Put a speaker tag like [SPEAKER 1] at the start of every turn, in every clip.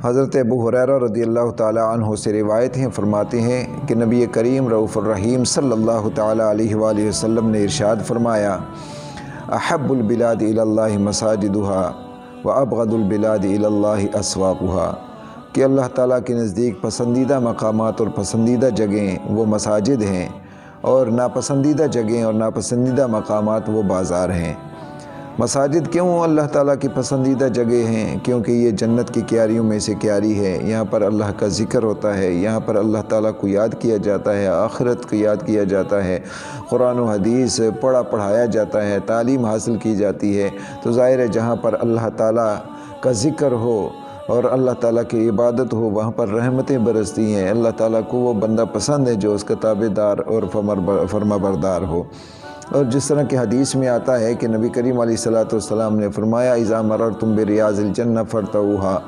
[SPEAKER 1] حضرت ابو ہریرہ رضی اللہ تعالی عنہ سے روایت ہیں، فرماتے ہیں کہ نبی کریم رؤوف الرحیم صلی اللہ تعالی علیہ وآلہ وسلم نے ارشاد فرمایا، احب البلاد الی اللہ مساجدها وابغض البلاد الی اللہ اسواقها، کہ اللہ تعالیٰ کے نزدیک پسندیدہ مقامات اور پسندیدہ جگہیں وہ مساجد ہیں، اور ناپسندیدہ جگہیں اور ناپسندیدہ مقامات وہ بازار ہیں۔ مساجد کیوں اللہ تعالیٰ کی پسندیدہ جگہ ہیں؟ کیونکہ یہ جنت کی کیاریوں میں سے کیاری ہے، یہاں پر اللہ کا ذکر ہوتا ہے، یہاں پر اللہ تعالیٰ کو یاد کیا جاتا ہے، آخرت کو یاد کیا جاتا ہے، قرآن و حدیث پڑھایا جاتا ہے، تعلیم حاصل کی جاتی ہے۔ تو ظاہر ہے جہاں پر اللہ تعالیٰ کا ذکر ہو اور اللہ تعالیٰ کی عبادت ہو، وہاں پر رحمتیں برستی ہیں۔ اللہ تعالیٰ کو وہ بندہ پسند ہے جو اس کا تابع دار اور فرما بردار ہو۔ اور جس طرح کہ حدیث میں آتا ہے کہ نبی کریم علیہ الصلوۃ والسلام نے فرمایا، اذا مررتم بریاض الجنہ فرتعوها،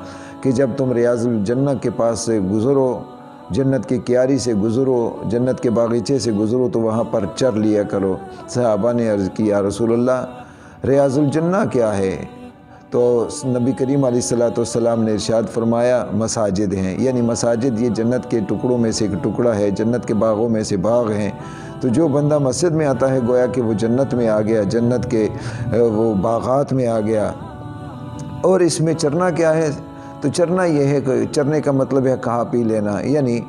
[SPEAKER 1] کہ جب تم ریاض الجنہ کے پاس سے گزرو، جنت کی کیاری سے گزرو، جنت کے باغیچے سے گزرو، تو وہاں پر چر لیا کرو۔ صحابہ نے عرض کی، یا رسول اللہ ریاض الجنہ کیا ہے؟ تو نبی کریم علیہ الصلوۃ والسلام نے ارشاد فرمایا، مساجد ہیں، یعنی مساجد یہ جنت کے ٹکڑوں میں سے ایک ٹکڑا ہے، جنت کے باغوں میں سے باغ ہیں۔ تو جو بندہ مسجد میں آتا ہے گویا کہ وہ جنت میں آ گیا، جنت کے وہ باغات میں آ گیا۔ اور اس میں چرنا کیا ہے؟ تو چرنا یہ ہے کہ چرنے کا مطلب ہے کھا پی لینا، یعنی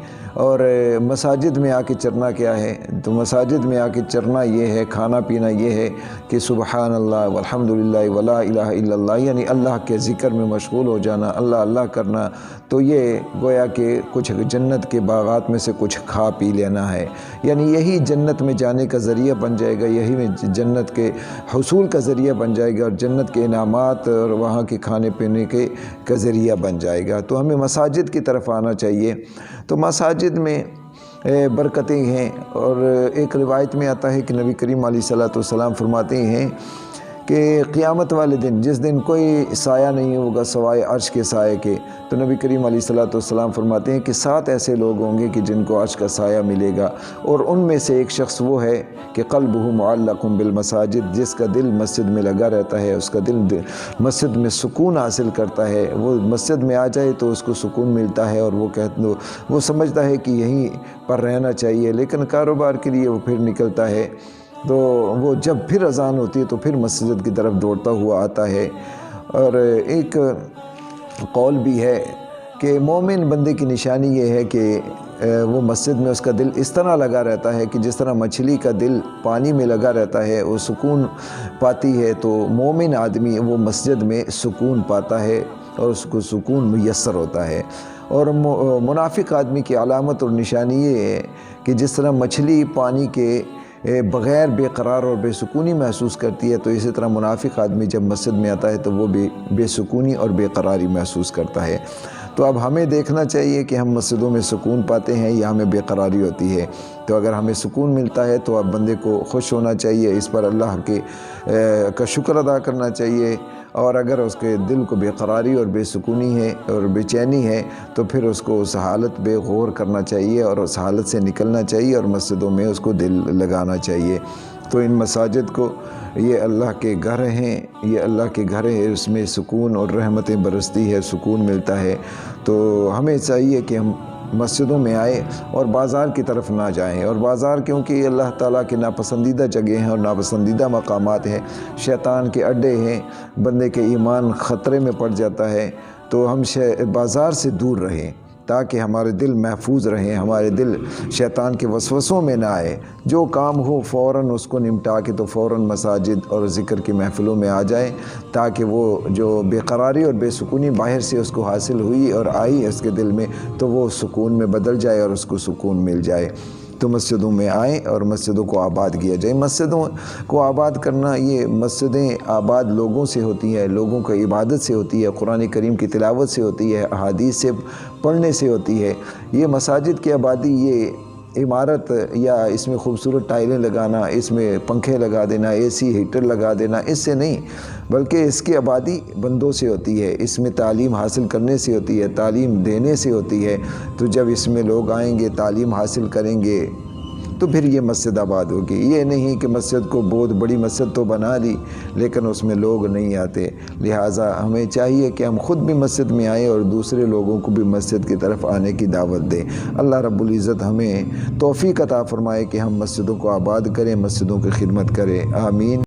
[SPEAKER 1] اور مساجد میں آ کے چرنا کیا ہے؟ تو مساجد میں آ کے چرنا یہ ہے، کھانا پینا یہ ہے کہ سبحان اللہ والحمدللہ ولا الہ الا اللہ، یعنی اللہ کے ذکر میں مشغول ہو جانا، اللہ اللہ کرنا۔ تو یہ گویا کہ کچھ جنت کے باغات میں سے کچھ کھا پی لینا ہے، یعنی یہی جنت میں جانے کا ذریعہ بن جائے گا، یہی میں جنت کے حصول کا ذریعہ بن جائے گا، اور جنت کے انعامات اور وہاں کے کھانے پینے کا ذریعہ بن جائے گا۔ تو ہمیں مساجد کی طرف آنا چاہیے۔ تو مساجد میں برکتیں ہیں، اور ایک روایت میں آتا ہے کہ نبی کریم علیہ الصلوۃ والسلام فرماتے ہیں کہ قیامت والے دن، جس دن کوئی سایہ نہیں ہوگا سوائے عرش کے سائے کے، تو نبی کریم علیہ الصلوۃ والسلام فرماتے ہیں کہ 7 ایسے لوگ ہوں گے کہ جن کو عرش کا سایہ ملے گا، اور ان میں سے ایک شخص وہ ہے کہ قلبہ معلق بالمساجد، جس کا دل مسجد میں لگا رہتا ہے، اس کا دل مسجد میں سکون حاصل کرتا ہے۔ وہ مسجد میں آ جائے تو اس کو سکون ملتا ہے، اور وہ سمجھتا ہے کہ یہیں پر رہنا چاہیے، لیکن کاروبار کے لیے وہ پھر نکلتا ہے، تو وہ جب پھر اذان ہوتی ہے تو پھر مسجد کی طرف دوڑتا ہوا آتا ہے۔ اور ایک قول بھی ہے کہ مومن بندے کی نشانی یہ ہے کہ وہ مسجد میں اس کا دل اس طرح لگا رہتا ہے کہ جس طرح مچھلی کا دل پانی میں لگا رہتا ہے، وہ سکون پاتی ہے، تو مومن آدمی وہ مسجد میں سکون پاتا ہے اور اس کو سکون میسر ہوتا ہے۔ اور منافق آدمی کی علامت اور نشانی یہ ہے کہ جس طرح مچھلی پانی کے بغیر بے قرار اور بے سکونی محسوس کرتی ہے، تو اسی طرح منافق آدمی جب مسجد میں آتا ہے تو وہ بے سکونی اور بے قراری محسوس کرتا ہے۔ تو اب ہمیں دیکھنا چاہیے کہ ہم مسجدوں میں سکون پاتے ہیں یا ہمیں بے قراری ہوتی ہے۔ تو اگر ہمیں سکون ملتا ہے تو اب بندے کو خوش ہونا چاہیے، اس پر اللہ کا شکر ادا کرنا چاہیے، اور اگر اس کے دل کو بے قراری اور بے سکونی ہے اور بے چینی ہے تو پھر اس کو اس حالت بے غور کرنا چاہیے اور اس حالت سے نکلنا چاہیے، اور مسجدوں میں اس کو دل لگانا چاہیے۔ تو ان مساجد کو، یہ اللہ کے گھر ہیں، یہ اللہ کے گھر ہے، اس میں سکون اور رحمتیں برستی ہے، سکون ملتا ہے۔ تو ہمیں چاہیے کہ ہم مسجدوں میں آئے اور بازار کی طرف نہ جائیں، اور بازار کیونکہ یہ اللہ تعالیٰ کے ناپسندیدہ جگہ ہیں اور ناپسندیدہ مقامات ہیں، شیطان کے اڈے ہیں، بندے کے ایمان خطرے میں پڑ جاتا ہے۔ تو ہم بازار سے دور رہیں تاکہ ہمارے دل محفوظ رہیں، ہمارے دل شیطان کے وسوسوں میں نہ آئے۔ جو کام ہو فوراً اس کو نمٹا کے تو فوراً مساجد اور ذکر کی محفلوں میں آ جائیں، تاکہ وہ جو بے قراری اور بے سکونی باہر سے اس کو حاصل ہوئی اور آئی اس کے دل میں، تو وہ سکون میں بدل جائے اور اس کو سکون مل جائے۔ تو مسجدوں میں آئیں اور مسجدوں کو آباد کیا جائے۔ مسجدوں کو آباد کرنا، یہ مسجدیں آباد لوگوں سے ہوتی ہیں، لوگوں کی عبادت سے ہوتی ہے، قرآن کریم کی تلاوت سے ہوتی ہے، احادیث سے پڑھنے سے ہوتی ہے۔ یہ مساجد کی آبادی، یہ عمارت یا اس میں خوبصورت ٹائلیں لگانا، اس میں پنکھے لگا دینا، اے سی ہیٹر لگا دینا، اس سے نہیں، بلکہ اس کی آبادی بندوں سے ہوتی ہے، اس میں تعلیم حاصل کرنے سے ہوتی ہے، تعلیم دینے سے ہوتی ہے۔ تو جب اس میں لوگ آئیں گے، تعلیم حاصل کریں گے، تو پھر یہ مسجد آباد ہوگی۔ یہ نہیں کہ مسجد کو بہت بڑی مسجد تو بنا دی لیکن اس میں لوگ نہیں آتے، لہٰذا ہمیں چاہیے کہ ہم خود بھی مسجد میں آئیں اور دوسرے لوگوں کو بھی مسجد کی طرف آنے کی دعوت دیں۔ اللہ رب العزت ہمیں توفیق عطا فرمائے کہ ہم مسجدوں کو آباد کریں، مسجدوں کی خدمت کریں، آمین۔